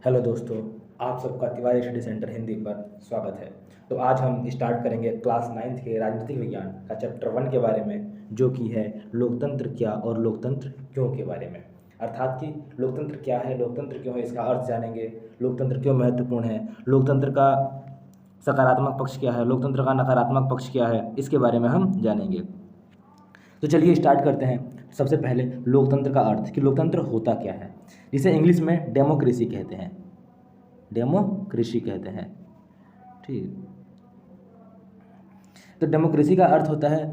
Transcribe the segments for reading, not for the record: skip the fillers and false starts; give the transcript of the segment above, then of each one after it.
Hello दोस्तों, आप सबका तिवारी स्टडी सेंटर हिंदी पर स्वागत है। तो आज हम स्टार्ट करेंगे क्लास 9th के राजनीतिक विज्ञान का चैप्टर 1 के बारे में, जो कि है लोकतंत्र क्या और लोकतंत्र क्यों के बारे में। अर्थात कि लोकतंत्र क्या है, लोकतंत्र क्यों है, इसका अर्थ जानेंगे। लोकतंत्र क्यों महत्वपूर्ण है, लोकतंत्र का सकारात्मक पक्ष क्या है, लोकतंत्र का नकारात्मक पक्ष क्या है, इसके बारे में हम जानेंगे। तो चलिए स्टार्ट करते हैं। सबसे पहले लोकतंत्र का अर्थ कि लोकतंत्र होता क्या है, जिसे इंग्लिश में डेमोक्रेसी कहते हैं। डेमोक्रेसी कहते हैं, ठीक। तो डेमोक्रेसी का अर्थ होता है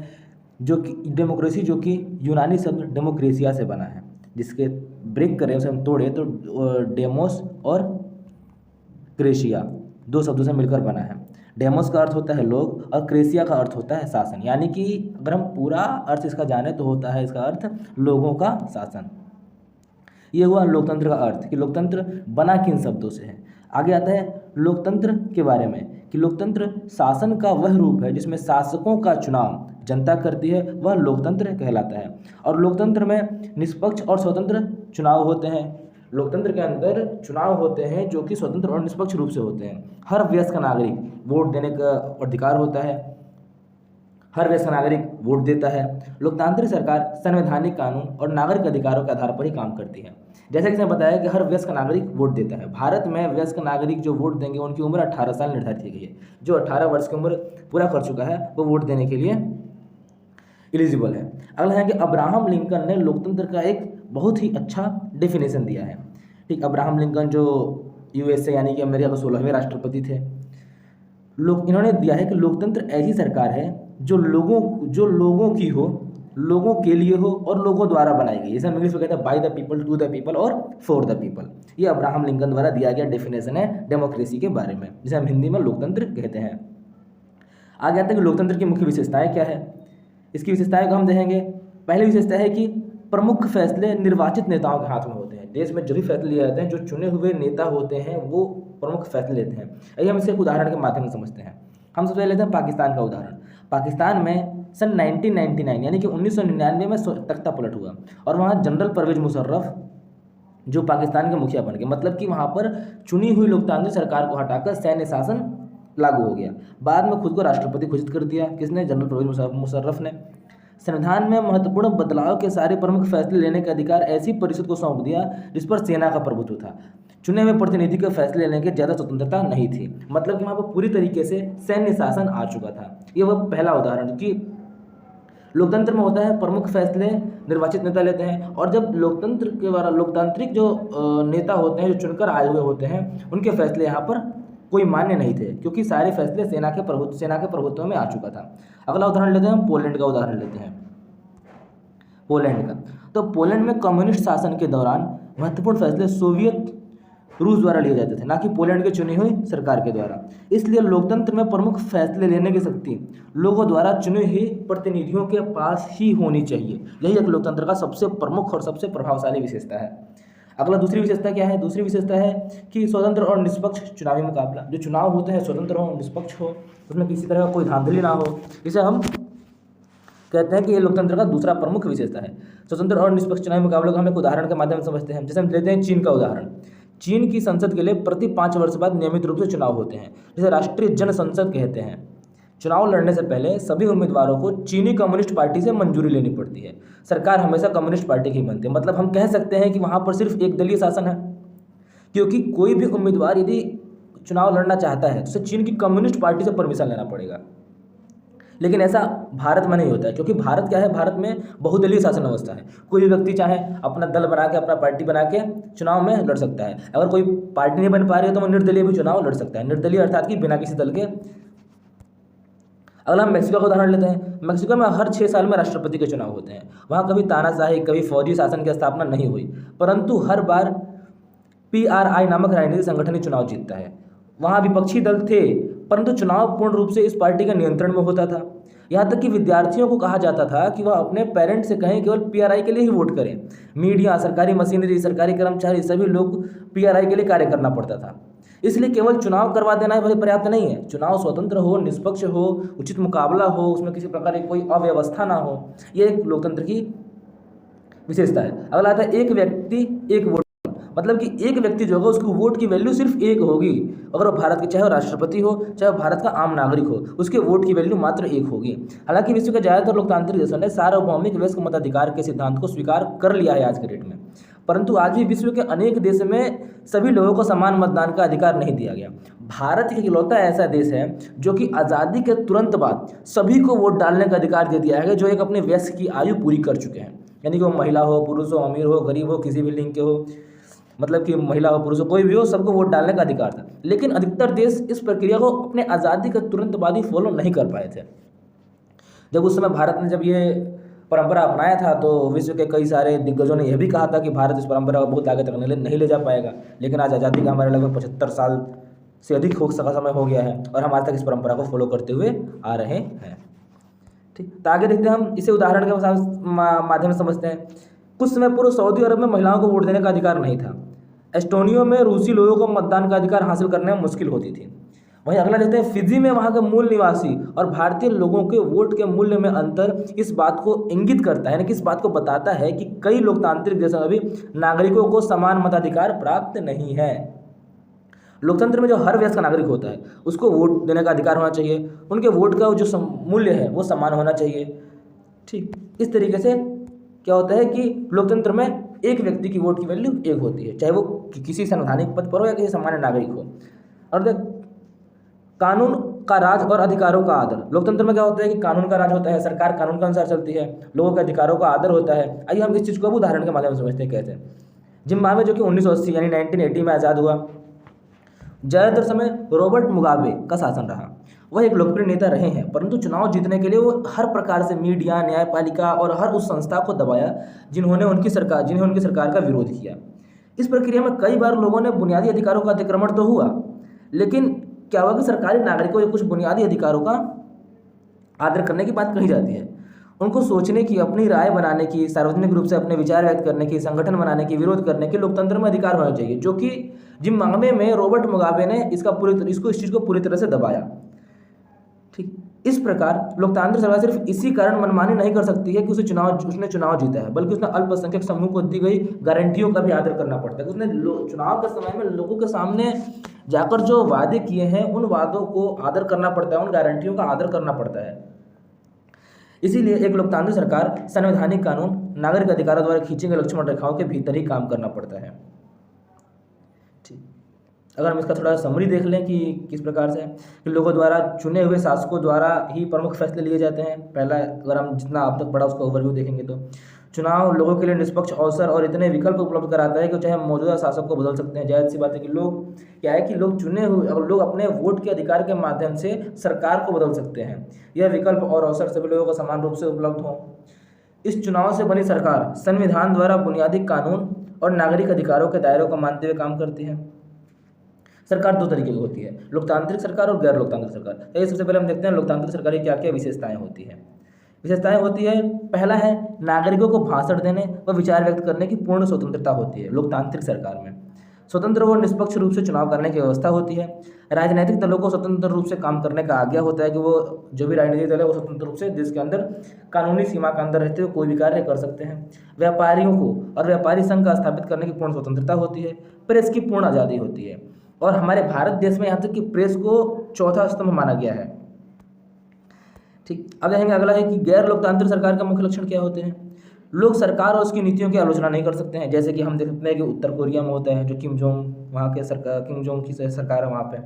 डेमोक्रेसी जो कि यूनानी शब्द डेमोक्रेसिया से बना है, जिसके ब्रेक करें, उसे हम तोड़े तो डेमोस और क्रेशिया दो शब्दों से मिलकर बना है। डेमोस का अर्थ होता है लोग और क्रेसिया का अर्थ होता है शासन। यानी कि अगर हम पूरा अर्थ इसका जाने तो होता है इसका अर्थ लोगों का शासन। ये हुआ लोकतंत्र का अर्थ कि लोकतंत्र बना किन शब्दों से है। आगे आता है लोकतंत्र के बारे में कि लोकतंत्र शासन का वह रूप है जिसमें शासकों का चुनाव जनता करती है, वह लोकतंत्र कहलाता है। और लोकतंत्र में निष्पक्ष और स्वतंत्र चुनाव होते हैं। लोकतंत्र के अंदर चुनाव होते हैं जो कि स्वतंत्र और निष्पक्ष रूप से होते हैं। हर वयस्क नागरिक वोट देने का अधिकार होता है, हर वयस्क नागरिक वोट देता है। लोकतांत्रिक सरकार संवैधानिक कानून और नागरिक अधिकारों के आधार पर ही काम करती है। जैसा कि मैंने बताया कि हर वयस्क नागरिक वोट देता है। भारत में वयस्क नागरिक जो वोट देंगे उनकी उम्र 18 साल निर्धारित की गई है। जो 18 वर्ष की उम्र पूरा कर चुका है वो वोट देने के लिए एलिजिबल है। अगला है कि अब्राहम लिंकन ने लोकतंत्र का एक बहुत ही अच्छा डेफिनेशन दिया है। ठीक, अब्राहम लिंकन जो यूएसए यानी कि अमेरिका के 16वें राष्ट्रपति थे। इन्होंने दिया है कि लोकतंत्र ऐसी सरकार है जो लोगों की हो, लोगों के लिए हो और लोगों द्वारा बनाई गई। जैसे हम इंग्लिश में कहते हैं by the people, to the people और फॉर द पीपल। ये अब्राहम लिंकन द्वारा दिया गया डेफिनेशन है डेमोक्रेसी के बारे में, जिसे हम हिंदी में लोकतंत्र कहते हैं। आगे आते हैं कि लोकतंत्र की मुख्य विशेषताएं क्या है। इसकी विशेषताएं को हम देखेंगे। पहली विशेषता है कि प्रमुख फैसले निर्वाचित नेताओं के हाथ में होते हैं। देश में जो भी फैसले लिए जाते हैं, जो चुने हुए नेता होते हैं वो प्रमुख फैसले लेते हैं। आइए हम इसे एक उदाहरण के माध्यम से समझते हैं। हम सबसे पहले लेते हैं पाकिस्तान का उदाहरण। पाकिस्तान में सन 1999 यानी कि 1999 में तख्ता पलट हुआ और वहाँ जनरल परवेज मुशर्रफ जो पाकिस्तान के मुखिया बन गए। मतलब कि वहाँ पर चुनी हुई लोकतांत्रिक सरकार को हटाकर सैन्य शासन लागू हो गया। बाद में खुद को राष्ट्रपति घोषित कर दिया। किसने? जनरल परवेज मुशर्रफ ने। संविधान में महत्वपूर्ण बदलाव के सारे प्रमुख फैसले लेने का अधिकार ऐसी परिषद को सौंप दिया जिस पर सेना का प्रभुत्व था। चुने हुए प्रतिनिधि के फैसले लेने की ज़्यादा स्वतंत्रता नहीं थी। मतलब कि वहाँ पर पूरी तरीके से सैन्य शासन आ चुका था। ये वह पहला उदाहरण कि लोकतंत्र में होता है प्रमुख फैसले निर्वाचित नेता लेते हैं, और जब लोकतंत्र के द्वारा लोकतांत्रिक जो नेता होते हैं, जो चुनकर आए हुए होते हैं, उनके फैसले यहाँ पर कोई मान्य नहीं थे क्योंकि सारे फैसले सेना के प्रभुत्व में आ चुका था। अगला उदाहरण लेते हैं हम पोलैंड का उदाहरण लेते हैं। पोलैंड का, तो पोलैंड में कम्युनिस्ट शासन के दौरान महत्वपूर्ण फैसले सोवियत रूस द्वारा लिए जाते थे, ना कि पोलैंड के चुनी हुई सरकार के द्वारा। इसलिए लोकतंत्र में प्रमुख फैसले लेने की शक्ति लोगों द्वारा चुने हुए प्रतिनिधियों के पास ही होनी चाहिए। यही एक लोकतंत्र का सबसे प्रमुख और सबसे प्रभावशाली विशेषता है। अगला दूसरी विशेषता क्या है? दूसरी विशेषता है कि स्वतंत्र और निष्पक्ष चुनावी मुकाबला। जो चुनाव होते हैं स्वतंत्र हो, निष्पक्ष हो, उसमें किसी तरह का कोई धांधली ना हो। इसे हम कहते हैं कि ये लोकतंत्र का दूसरा प्रमुख विशेषता है। स्वतंत्र और निष्पक्ष चुनावी मुकाबले को हम एक उदाहरण के माध्यम से समझते हैं। जैसे हम लेते हैं चीन का उदाहरण। चीन की संसद के लिए प्रति 5 वर्ष बाद नियमित रूप से चुनाव होते हैं, जिसे राष्ट्रीय जन संसद कहते हैं। चुनाव लड़ने से पहले सभी उम्मीदवारों को चीनी कम्युनिस्ट पार्टी से मंजूरी लेनी पड़ती है। सरकार हमेशा कम्युनिस्ट पार्टी की बनती है। मतलब हम कह सकते हैं कि वहाँ पर सिर्फ एक दलीय शासन है, क्योंकि कोई भी उम्मीदवार यदि चुनाव लड़ना चाहता है तो उसे चीन की कम्युनिस्ट पार्टी से परमिशन लेना पड़ेगा। लेकिन ऐसा भारत में नहीं होता है, क्योंकि भारत क्या है, भारत में बहुदलीय शासन व्यवस्था है। कोई भी व्यक्ति चाहे अपना दल बना के, अपना पार्टी बना के चुनाव में लड़ सकता है। अगर कोई पार्टी नहीं बन पा रही है तो वो निर्दलीय भी चुनाव लड़ सकता है। निर्दलीय अर्थात कि बिना किसी दल के। अगला हम मैक्सिको का उदाहरण लेते हैं। मैक्सिको में हर 6 साल में राष्ट्रपति के चुनाव होते हैं। वहाँ कभी तानाशाही, कभी फौजी शासन की स्थापना नहीं हुई, परंतु हर बार PRI नामक राजनीतिक संगठन ही चुनाव जीतता है। वहाँ विपक्षी दल थे, परंतु चुनाव पूर्ण रूप से इस पार्टी के नियंत्रण में होता था। यहाँ तक कि विद्यार्थियों को कहा जाता था कि वह अपने पेरेंट्स से कहें केवल PRI के लिए ही वोट करें। मीडिया, सरकारी मशीनरी, सरकारी कर्मचारी, सभी लोग PRI के लिए कार्य करना पड़ता था। इसलिए केवल चुनाव करवा देना ही पर्याप्त नहीं है। चुनाव स्वतंत्र हो, निष्पक्ष हो, उचित मुकाबला हो, उसमें किसी प्रकार की कोई अव्यवस्था ना हो। ये एक लोकतंत्र की विशेषता है। अगला आता है एक व्यक्ति एक वोट। मतलब कि एक व्यक्ति जो होगा उसकी वोट की वैल्यू सिर्फ एक होगी। अगर वो भारत के चाहे वो राष्ट्रपति हो चाहे वो भारत का आम नागरिक हो, उसके वोट की वैल्यू मात्र एक होगी। हालांकि विश्व के ज़्यादातर लोकतांत्रिक देशों ने सार्वभौमिक वयस्क मताधिकार के सिद्धांत को स्वीकार कर लिया है आज के डेट में, परंतु आज भी विश्व के अनेक देश में सभी लोगों को समान मतदान का अधिकार नहीं दिया गया। भारत एक इकलौता ऐसा देश है जो कि आज़ादी के तुरंत बाद सभी को वोट डालने का अधिकार दे दिया है, जो एक अपने वयस्क की आयु पूरी कर चुके हैं। यानी कि वो महिला हो, पुरुष हो, अमीर हो, गरीब हो, किसी भी लिंग के हो, मतलब कि महिला हो, पुरुष हो, कोई भी हो, सबको वोट डालने का अधिकार था। लेकिन अधिकतर देश इस प्रक्रिया को अपने आज़ादी के तुरंत बाद ही फॉलो नहीं कर पाए थे। जब उस समय भारत ने जब ये परंपरा अपनाया था तो विश्व के कई सारे दिग्गजों ने यह भी कहा था कि भारत इस परंपरा को बहुत आगे तक नहीं ले जा पाएगा। लेकिन आज आज़ादी का हमारे लगभग 75 साल से अधिक हो सका समय हो गया है और हम आज तक इस परंपरा को फॉलो करते हुए आ रहे हैं। ठीक, तो आगे देखते हैं, हम इसे उदाहरण के माध्यम से समझते हैं। कुछ समय पूर्व सऊदी अरब में महिलाओं को वोट देने का अधिकार नहीं था। एस्टोनिया में रूसी लोगों को मतदान का अधिकार हासिल करने में मुश्किल होती थी। वहीं अगला देखते हैं, फिजी में वहाँ के मूल निवासी और भारतीय लोगों के वोट के मूल्य में अंतर इस बात को इंगित करता है, यानी कि इस बात को बताता है कि कई लोकतांत्रिक देशों में भी नागरिकों को समान मताधिकार प्राप्त नहीं है। लोकतंत्र में जो हर वयस्क नागरिक होता है उसको वोट देने का अधिकार होना चाहिए, उनके वोट का जो मूल्य है वो समान होना चाहिए। ठीक, इस तरीके से क्या होता है कि लोकतंत्र में एक व्यक्ति की वोट की वैल्यू एक होती है, चाहे वो किसी संवैधानिक पद पर हो या किसी सामान्य नागरिक हो। और देख, कानून का राज और अधिकारों का आदर। लोकतंत्र में क्या होता है कि कानून का राज होता है, सरकार कानून के अनुसार चलती है, लोगों के अधिकारों का आदर होता है। आइए हम इस चीज़ को अब उदाहरण के माध्यम से समझते हैं कैसे। जिम्बाब्वे जो कि 1980 यानी 1980 में आज़ाद हुआ, ज़्यादातर समय रॉबर्ट मुगाबे का शासन रहा। वह एक लोकप्रिय नेता रहे हैं, परंतु चुनाव जीतने के लिए वो हर प्रकार से मीडिया, न्यायपालिका और हर उस संस्था को दबाया जिन्होंने उनकी सरकार का विरोध किया। इस प्रक्रिया में कई बार लोगों ने बुनियादी अधिकारों का अतिक्रमण तो हुआ, लेकिन क्या हुआ कि सरकारी नागरिकों के कुछ बुनियादी अधिकारों का आदर करने की बात कही जाती है। उनको सोचने की, अपनी राय बनाने की, सार्वजनिक रूप से अपने विचार व्यक्त करने की, संगठन बनाने की, विरोध करने के लोकतंत्र में अधिकार होना चाहिए, जो कि जिम्बाब्वे में रॉबर्ट मुगाबे ने इस चीज़ को पूरी तरह से दबाया। ठीक, इस प्रकार लोकतांत्रिक सरकार सिर्फ इसी कारण मनमानी नहीं कर सकती है कि उसने चुनाव जीता है, बल्कि उसने अल्पसंख्यक समूह को दी गई गारंटियों का भी आदर करना पड़ता है। उसने चुनाव के समय में लोगों के सामने जाकर जो वादे किए हैं उन वादों को आदर करना पड़ता है, उन गारंटियों का आदर करना पड़ता है। इसीलिए एक लोकतांत्रिक सरकार संवैधानिक कानून, नागरिक अधिकारों द्वारा खींची गई लक्ष्मण रेखाओं के भीतर ही काम करना पड़ता है। ठीक, अगर हम इसका थोड़ा समरी देख लें कि किस प्रकार से कि लोगों द्वारा चुने हुए शासकों द्वारा ही प्रमुख फैसले लिए जाते हैं। पहला, अगर हम जितना अब तक पढ़ा उसका ओवरव्यू देखेंगे तो चुनाव लोगों के लिए निष्पक्ष अवसर और इतने विकल्प उपलब्ध कराता है कि चाहे मौजूदा शासक को बदल सकते हैं। जाहिर सी बात है कि लोग क्या है कि लोग चुने हुए और लोग अपने वोट के अधिकार के माध्यम से सरकार को बदल सकते हैं। यह विकल्प और अवसर सभी लोगों को समान रूप से उपलब्ध हों। इस चुनाव से बनी सरकार संविधान द्वारा बुनियादी कानून और नागरिक अधिकारों के दायरों को मानते हुए काम करती है। सरकार दो तरीके की होती है, लोकतांत्रिक सरकार और गैर लोकतांत्रिक सरकार। तो सबसे पहले हम देखते हैं लोकतांत्रिक सरकार की क्या क्या विशेषताएं होती है। पहला है नागरिकों को भाषण देने व विचार व्यक्त करने की पूर्ण स्वतंत्रता होती है। लोकतांत्रिक सरकार में स्वतंत्र व निष्पक्ष रूप से चुनाव करने की व्यवस्था होती है। राजनीतिक दलों को स्वतंत्र रूप से काम करने का आज्ञा होता है कि वो जो भी राजनीतिक दल है वो स्वतंत्र रूप से देश के अंदर कानूनी सीमा के अंदर रहते हुए कोई भी कार्य कर सकते हैं। व्यापारियों को और व्यापारी संघ का स्थापित करने की पूर्ण स्वतंत्रता होती है। प्रेस की पूर्ण आज़ादी होती है और हमारे भारत देश में यहाँ तक कि प्रेस को चौथा स्तंभ माना गया है। ठीक, अब देखेंगे अगला है कि गैर लोकतांत्रिक सरकार का मुख्य लक्षण क्या होते हैं। लोग सरकार और उसकी नीतियों की आलोचना नहीं कर सकते हैं, जैसे कि हम देख सकते हैं कि उत्तर कोरिया में होता है, जो किम जोंग वहाँ के सरकार, किम जोंग की सरकार है वहाँ पे।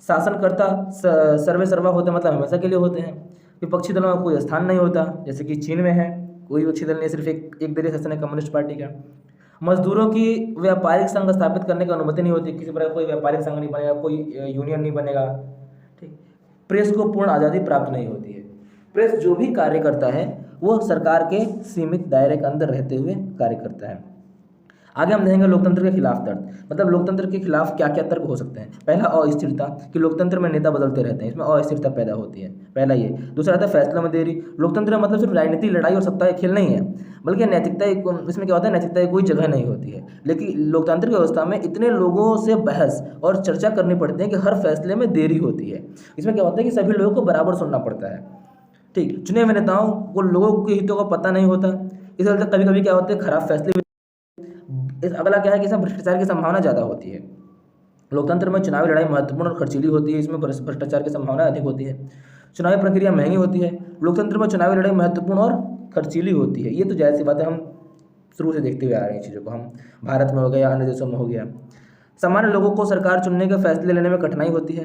शासनकर्ता सर्वे सर्वा होते हैं, मतलब हमेशा के लिए होते हैं। विपक्षी दलों में कोई स्थान नहीं होता, जैसे कि चीन में है, कोई विपक्षी दल नहीं, सिर्फ एक दलीय शासन है कम्युनिस्ट पार्टी का। मजदूरों की व्यापारिक संघ स्थापित करने की अनुमति नहीं होती, किसी प्रकार कोई व्यापारिक संघ नहीं बनेगा, कोई यूनियन नहीं बनेगा। ठीक, प्रेस को पूर्ण आज़ादी प्राप्त नहीं होती है। प्रेस जो भी कार्य करता है वो सरकार के सीमित दायरे के अंदर रहते हुए कार्य करता है। आगे हम देखेंगे लोकतंत्र के खिलाफ तर्क, मतलब लोकतंत्र के खिलाफ क्या क्या तर्क हो सकते हैं। पहला, अस्थिरता, कि लोकतंत्र में नेता बदलते रहते हैं, इसमें अस्थिरता पैदा होती है, पहला ये। दूसरा आता है फैसलों में देरी। लोकतंत्र मतलब सिर्फ राजनीति, लड़ाई और सत्ता का खेल नहीं है, बल्कि नैतिकता, इसमें क्या होता है, नैतिकता की कोई जगह नहीं होती है। लेकिन लोकतांत्रिक व्यवस्था में इतने लोगों से बहस और चर्चा करनी पड़ती है कि हर फैसले में देरी होती है। इसमें क्या होता है कि सभी लोगों को बराबर सुनना पड़ता है। ठीक, चुने हुए नेताओं को लोगों के हितों का पता नहीं होता, इस वजह से कभी कभी क्या होता है खराब फैसले इस अगला क्या है कि इसमें भ्रष्टाचार की संभावना ज़्यादा होती है। लोकतंत्र में चुनावी लड़ाई महत्वपूर्ण और खर्चीली होती है, इसमें भ्रष्टाचार की संभावना अधिक होती है। चुनावी प्रक्रिया महंगी होती है। लोकतंत्र में चुनावी लड़ाई महत्वपूर्ण और खर्चीली होती है। ये तो जाहिर सी बात है, हम शुरू से देखते हुए आ रहे हैं चीज़ों को, हम भारत में हो गया या अन्य देशों में हो गया। सामान्य लोगों को सरकार चुनने के फैसले लेने में कठिनाई होती है,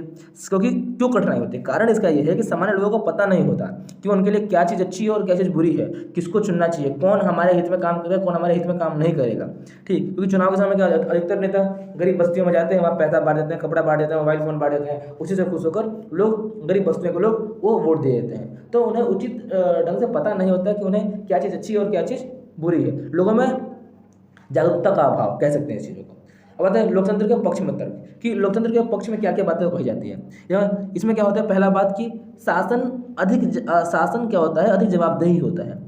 क्योंकि क्यों कठिनाई होती है? कारण इसका ये है कि सामान्य लोगों को पता नहीं होता कि उनके लिए क्या चीज़ अच्छी है और क्या चीज़ बुरी है, किसको चुनना चाहिए, कौन हमारे हित में काम करेगा, कौन हमारे हित में काम नहीं करेगा। ठीक, क्योंकि चुनाव के समय क्या हो जाता है, अधिकतर नेता गरीब बस्तियों में जाते हैं, वहाँ पैसा बांट देते हैं, कपड़ा बांट देते हैं, मोबाइल फ़ोन बांट देते हैं, उसी से खुश होकर लोग, गरीब बस्तियों के लोग वो वोट दे देते हैं। तो उन्हें उचित ढंग से पता नहीं होता कि उन्हें क्या चीज़ अच्छी है और क्या चीज़ बुरी है। लोगों में जागरूकता का अभाव कह सकते हैं इस चीज़ों को। अब आता है लोकतंत्र के पक्ष में तर्क कि लोकतंत्र के पक्ष में क्या क्या बातें कही जाती है। या इसमें क्या होता है, पहला बात कि शासन क्या होता है, अधिक जवाबदेही होता है।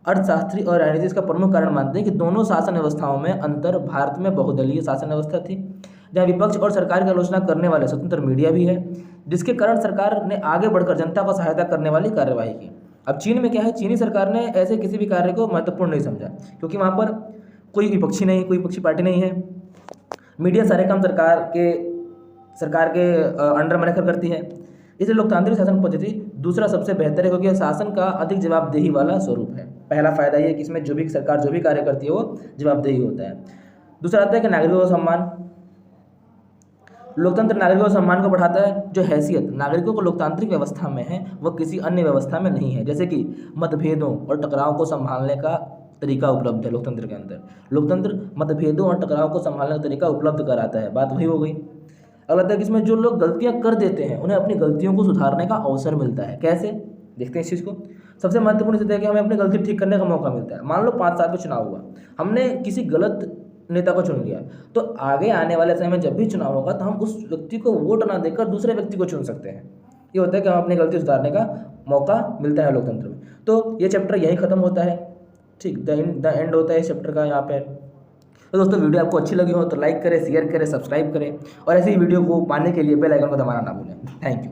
अर्थशास्त्री और राजनीति इसका प्रमुख कारण मानते हैं कि दोनों शासन व्यवस्थाओं में अंतर। भारत में बहुदलीय शासन व्यवस्था थी, जहाँ विपक्ष और सरकार की आलोचना करने वाले स्वतंत्र मीडिया भी है, जिसके कारण सरकार ने आगे बढ़कर जनता को सहायता करने वाली कार्यवाही की। अब चीन में क्या है, चीनी सरकार ने ऐसे किसी भी कार्य को महत्वपूर्ण नहीं समझा, क्योंकि वहाँ पर कोई विपक्षी नहीं, कोई विपक्षी पार्टी नहीं है। मीडिया सारे काम सरकार के अंडर में रहकर करती है। इसलिए लोकतांत्रिक शासन पद्धति दूसरा सबसे बेहतर है, क्योंकि शासन का अधिक जवाबदेही वाला स्वरूप है। पहला फायदा ये है कि इसमें सरकार जो भी कार्य करती है वो जवाबदेही होता है। दूसरा आता है कि नागरिकों का सम्मान। लोकतंत्र नागरिकों के सम्मान को बढ़ाता है। जो हैसियत नागरिकों को लोकतांत्रिक व्यवस्था में है वह किसी अन्य व्यवस्था में नहीं है, जैसे कि मतभेदों और टकराव को संभालने का तरीका उपलब्ध है लोकतंत्र के अंदर। लोकतंत्र मतभेदों और टकराव को संभालने का तरीका उपलब्ध कराता है। बात वही हो गई। अगला था कि इसमें जो लोग गलतियां कर देते हैं उन्हें अपनी गलतियों को सुधारने का अवसर मिलता है। कैसे, देखते हैं इस चीज़ को। सबसे महत्वपूर्ण चीज़ है कि हमें अपनी गलती ठीक करने का मौका मिलता है। मान लो 5 साल में चुनाव हुआ, हमने किसी गलत नेता को चुन लिया, तो आगे आने वाले समय में जब भी चुनाव होगा तो हम उस व्यक्ति को वोट ना देकर दूसरे व्यक्ति को चुन सकते हैं। ये होता है कि हम अपनी गलती सुधारने का मौका मिलता है लोकतंत्र में। तो ये चैप्टर यहीं खत्म होता है। ठीक, द एंड होता है इस चैप्टर का यहाँ पे। तो दोस्तों वीडियो आपको अच्छी लगी हो तो लाइक करें, शेयर करें, सब्सक्राइब करें और ऐसी ही वीडियो को पाने के लिए बेल आइकन को दबाना ना भूलें। Thank you.